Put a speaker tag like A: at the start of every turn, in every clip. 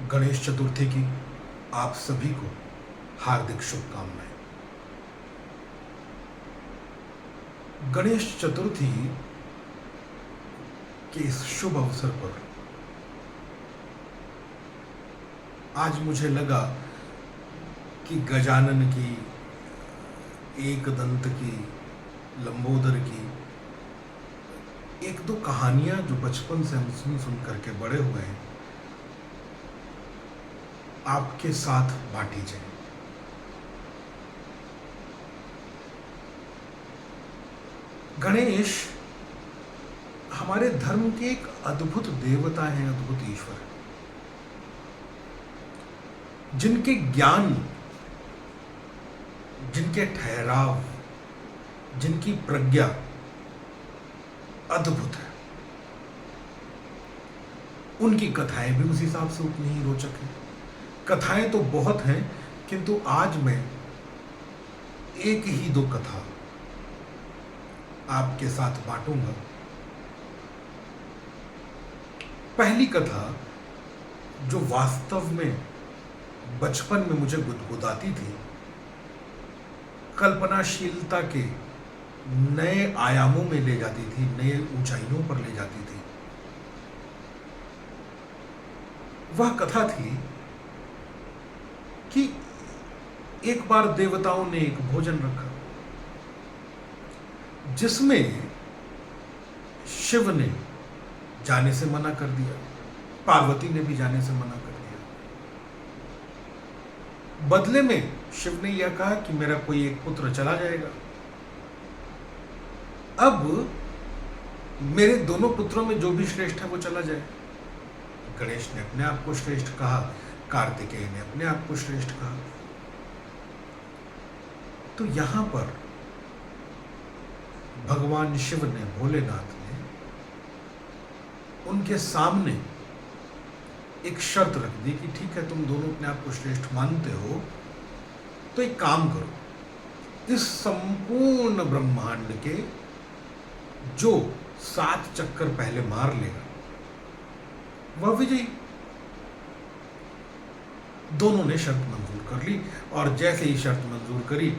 A: गणेश चतुर्थी की आप सभी को हार्दिक शुभकामनाएं। गणेश चतुर्थी के इस शुभ अवसर पर आज मुझे लगा कि गजानन की, एकदंत की, लंबोदर की एक दो कहानियां जो बचपन से हम सुन सुन करके बड़े हुए हैं, आपके साथ बांटी जाए। गणेश हमारे धर्म के एक अद्भुत देवता हैं, अद्भुत ईश्वर हैं, जिनके ज्ञान, जिनके ठहराव, जिनकी प्रज्ञा अद्भुत है। उनकी कथाएं भी उस हिसाब से उतनी ही रोचक हैं। कथाएं तो बहुत हैं, किंतु आज मैं एक ही दो कथा आपके साथ बांटूंगा। पहली कथा जो वास्तव में बचपन में मुझे गुदगुदाती थी, कल्पनाशीलता के नए आयामों में ले जाती थी, नए ऊंचाइयों पर ले जाती थी, वह कथा थी कि एक बार देवताओं ने एक भोजन रखा जिसमें शिव ने जाने से मना कर दिया, पार्वती ने भी जाने से मना कर दिया। बदले में शिव ने यह कहा कि मेरा कोई एक पुत्र चला जाएगा, अब मेरे दोनों पुत्रों में जो भी श्रेष्ठ है वो चला जाए। गणेश ने अपने आप को श्रेष्ठ कहा, कार्तिकेय ने अपने आप को श्रेष्ठ कहा। तो यहां पर भगवान शिव ने, भोलेनाथ ने उनके सामने एक शर्त रख दी कि ठीक है, तुम दोनों अपने आप को श्रेष्ठ मानते हो, तो एक काम करो, इस संपूर्ण ब्रह्मांड के जो 7 चक्कर पहले मार लेगा वह विजयी। दोनों ने शर्त मंजूर कर ली और जैसे ही शर्त मंजूर करी,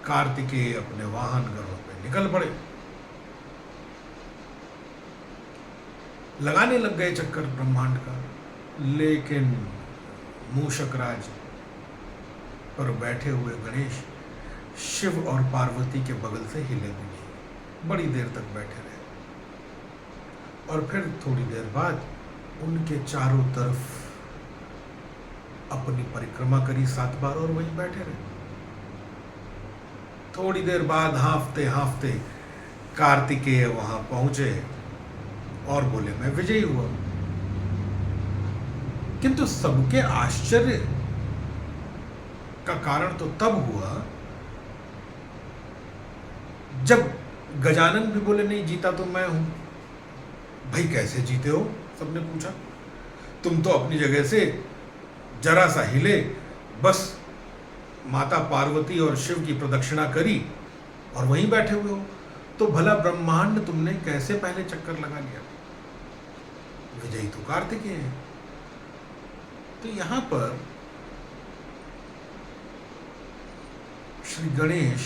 A: कार्तिकेय अपने वाहन गरुड़ पे निकल पड़े, लगाने लग गए चक्कर ब्रह्मांड का। लेकिन मूषकराज पर बैठे हुए गणेश शिव और पार्वती के बगल से हिले भी नहीं। बड़ी देर तक बैठे रहे और फिर थोड़ी देर बाद उनके चारों तरफ अपनी परिक्रमा करी 7 बार और वहीं बैठे रहे। थोड़ी देर बाद हांफते हांफते कार्तिकेय वहां पहुंचे और बोले मैं विजयी हुआ। किंतु सबके आश्चर्य का कारण तो तब हुआ जब गजानन भी बोले नहीं, जीता तो मैं हूं। भाई कैसे जीते हो, सबने पूछा। तुम तो अपनी जगह से जरा सा हिले, बस माता पार्वती और शिव की प्रदक्षिणा करी और वहीं बैठे हुए हो, तो भला ब्रह्मांड तुमने कैसे पहले चक्कर लगा लिया? विजयी तो कार्तिकेय है। तो यहां पर श्री गणेश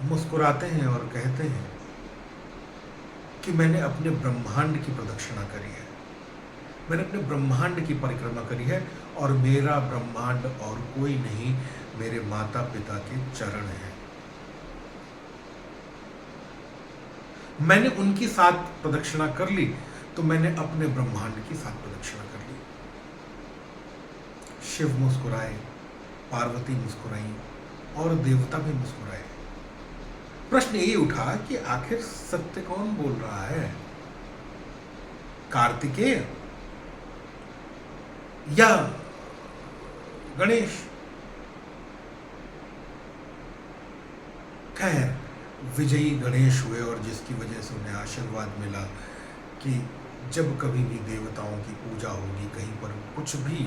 A: मुस्कुराते हैं और कहते हैं कि मैंने अपने ब्रह्मांड की प्रदक्षिणा करी है, मैंने अपने ब्रह्मांड की परिक्रमा करी है और मेरा ब्रह्मांड और कोई नहीं, मेरे माता पिता के चरण हैं। मैंने उनकी 7 प्रदक्षिणा कर ली, तो मैंने अपने ब्रह्मांड की 7 प्रदक्षिणा कर ली। शिव मुस्कुराए, पार्वती मुस्कुराई और देवता भी मुस्कुराए। प्रश्न ये उठा कि आखिर सत्य कौन बोल रहा है, कार्तिकेय या गणेश? खैर, विजयी गणेश हुए और जिसकी वजह से उन्हें आशीर्वाद मिला कि जब कभी भी देवताओं की पूजा होगी, कहीं पर कुछ भी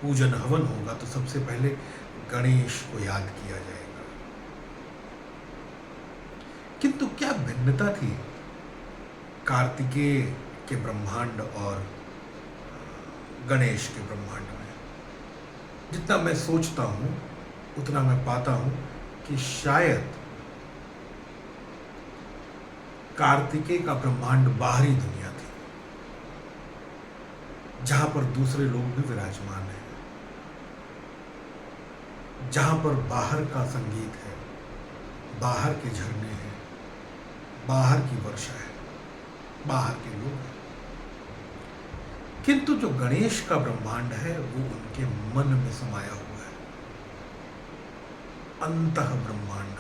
A: पूजन हवन होगा, तो सबसे पहले गणेश को याद किया जाएगा। किंतु क्या भिन्नता थी कार्तिकेय के ब्रह्मांड और गणेश के ब्रह्मांड में जितना मैं सोचता हूँ उतना मैं पाता हूँ कि शायद कार्तिकेय का ब्रह्मांड बाहरी दुनिया थी, जहां पर दूसरे लोग भी विराजमान हैं, जहां पर बाहर का संगीत है, बाहर के झरने हैं, बाहर की वर्षा है, बाहर के लोग हैं। किंतु जो गणेश का ब्रह्मांड है वो उनके मन में समाया हुआ है, अंतः ब्रह्मांड,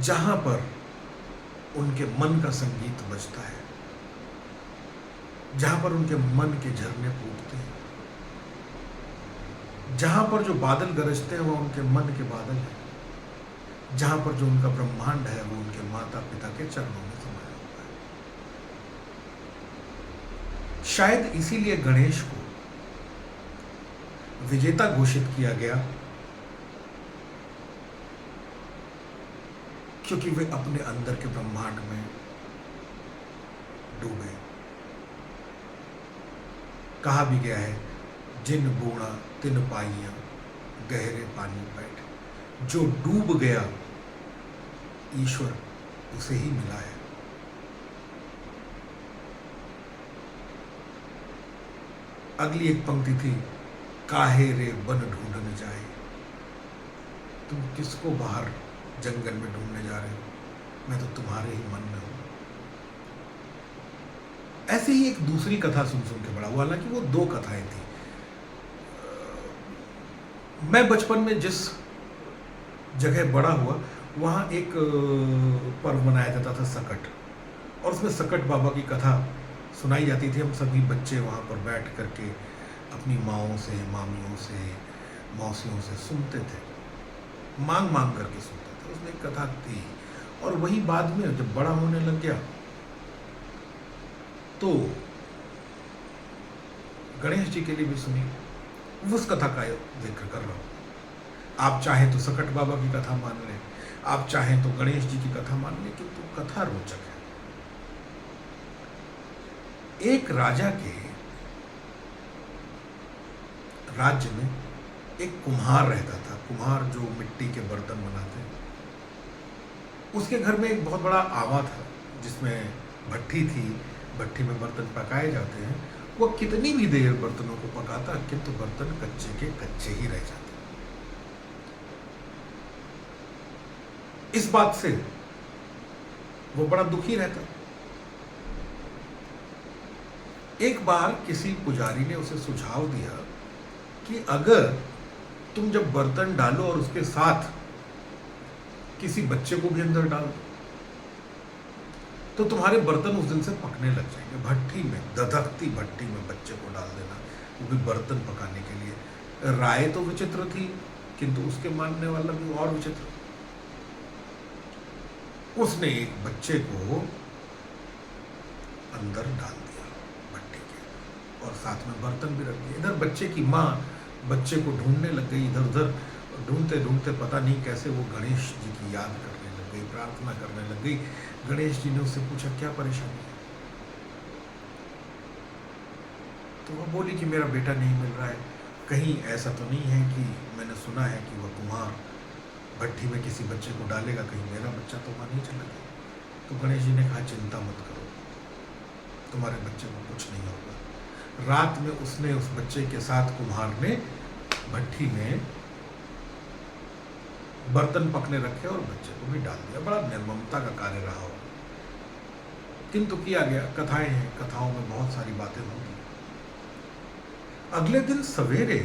A: जहां पर उनके मन का संगीत बजता है, जहां पर उनके मन के झरने फूटते हैं, जहां पर जो बादल गरजते हैं वो उनके मन के बादल हैं, जहां पर जो उनका ब्रह्मांड है वो उनके माता पिता के चरणों में समाया हुआ है। शायद इसीलिए गणेश को विजेता घोषित किया गया, क्योंकि वे अपने अंदर के ब्रह्मांड में डूबे। कहा भी गया है, जिन बूढ़ा तिन पाइयां गहरे पानी बैठ, जो डूब गया ईश्वर उसे ही मिला है। अगली एक पंक्ति थी, काहे रे बन ढूंढने जाए, तुम किसको बाहर जंगल में ढूंढने जा रहे हो, मैं तो तुम्हारे ही मन में हूं। ऐसे ही एक दूसरी कथा सुन सुन के बड़ा हुआ, हालांकि वो दो कथाएं थी। मैं बचपन में जिस जगह बड़ा हुआ वहाँ एक पर्व मनाया जाता था सकट, और उसमें सकट बाबा की कथा सुनाई जाती थी। हम सभी बच्चे वहाँ पर बैठ करके अपनी माओं से, मामियों से, मौसियों से सुनते थे, मांग मांग करके सुनते थे। उसमें एक कथा थी, और वही बाद में जब बड़ा होने लग गया तो गणेश जी के लिए भी सुनी। उस कथा का जिक्र कर रहा हूं। आप चाहें तो सकट बाबा की कथा मान लें, आप चाहें तो गणेश जी की कथा मान लें, किंतु कथा रोचक है। एक राजा के राज्य में एक कुम्हार रहता था। कुम्हार जो मिट्टी के बर्तन बनाते हैं, उसके घर में एक बहुत बड़ा आवा था जिसमें भट्टी थी, भट्टी में बर्तन पकाए जाते हैं। वो कितनी भी देर बर्तनों को पकाता, किंतु बर्तन कच्चे के कच्चे ही रह जाते। इस बात से वो बड़ा दुखी रहता। एक बार किसी पुजारी ने उसे सुझाव दिया कि अगर तुम जब बर्तन डालो और उसके साथ किसी बच्चे को भी अंदर डाल दो, तो तुम्हारे बर्तन उस दिन से पकने लग जाएंगे। भट्टी में, दधकती भट्टी में बच्चे को डाल देना, वो भी बर्तन पकाने के लिए। राय तो विचित्र थी, किंतु उसके मानने वाला भी और विचित्र। उसने एक बच्चे को अंदर डाल दिया भट्टी के, और साथ में बर्तन भी रख दिए। इधर बच्चे की माँ बच्चे को ढूंढने लग गई, इधर उधर ढूंढते ढूंढते पता नहीं कैसे वो गणेश जी की याद करने लग गई, प्रार्थना करने लग गई। गणेश जी ने उससे पूछा, क्या परेशानी है? तो वो बोली कि मेरा बेटा नहीं मिल रहा है। कहीं ऐसा तो नहीं है कि मैंने सुना है कि वह कुम्हार भट्टी में किसी बच्चे को डालेगा, कहीं मेरा बच्चा तो वहाँ नहीं चला गया। तो गणेश जी ने कहा, चिंता मत करो, तुम्हारे बच्चे को कुछ नहीं होगा। रात में उसने उस बच्चे के साथ, कुम्हार ने भट्टी में बर्तन पकने रखे और बच्चे को भी डाल दिया। बड़ा निर्ममता का कार्य रहा हो, किंतु किया गया। कथाएं हैं, कथाओं में बहुत सारी बातें होंगी। अगले दिन सवेरे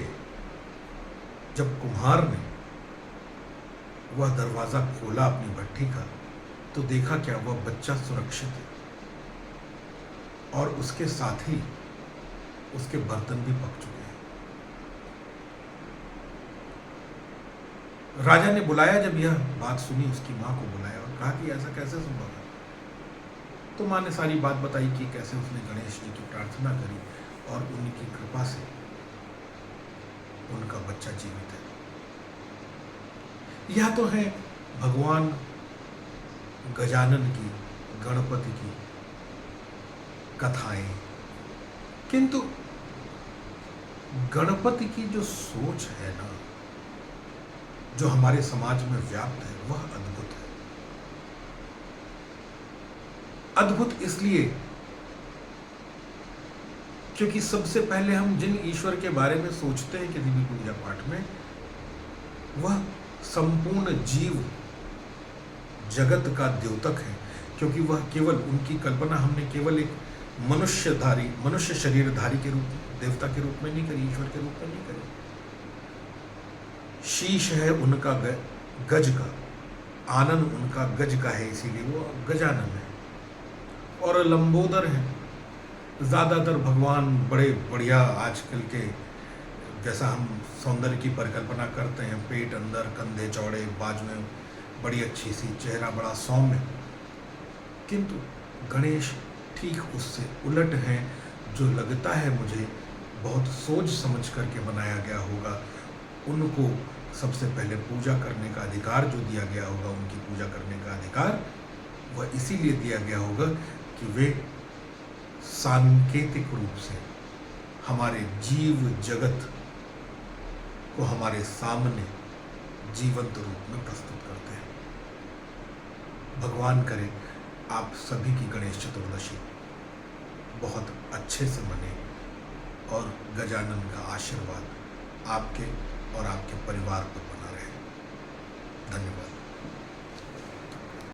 A: जब कुम्हार ने वह दरवाजा खोला अपनी भट्टी का, तो देखा क्या, वह बच्चा सुरक्षित है और उसके साथ ही उसके बर्तन भी पक चुके हैं। राजा ने बुलाया, जब यह बात सुनी उसकी माँ को बुलाया और कहा कि ऐसा कैसे संभव है। तो माँ ने सारी बात बताई कि कैसे उसने गणेश जी की प्रार्थना करी और उनकी कृपा से उनका बच्चा जीवित है। यह तो है भगवान गजानन की, गणपति की कथाएं, किंतु गणपति की जो सोच है ना, जो हमारे समाज में व्याप्त है, वह अद्भुत है। अद्भुत इसलिए क्योंकि सबसे पहले हम जिन ईश्वर के बारे में सोचते हैं किसी भी पूजा पाठ में, वह संपूर्ण जीव जगत का द्योतक है, क्योंकि वह केवल, उनकी कल्पना हमने केवल एक मनुष्य शरीरधारी के रूप, देवता के रूप में नहीं करी, ईश्वर के रूप में नहीं करी। शीश है उनका गज का, आनन उनका गज का है, इसीलिए वो गजानन है। और लंबोदर है। ज़्यादातर भगवान बड़े बढ़िया आजकल के, जैसा हम सौंदर्य की परिकल्पना करते हैं, पेट अंदर, कंधे चौड़े, बाजुएं बड़ी अच्छी सी, चेहरा बड़ा सौम्य, किंतु गणेश ठीक उससे उलट हैं। जो लगता है मुझे बहुत सोच समझ करके बनाया गया होगा, उनको सबसे पहले पूजा करने का अधिकार जो दिया गया होगा, उनकी पूजा करने का अधिकार वह इसीलिए दिया गया होगा कि वे सांकेतिक रूप से हमारे जीव जगत को हमारे सामने जीवंत रूप में प्रस्तुत करते हैं। भगवान करे आप सभी की गणेश चतुर्दशी बहुत अच्छे से मने और गजानन का आशीर्वाद आपके और आपके परिवार पर बना रहे। धन्यवाद।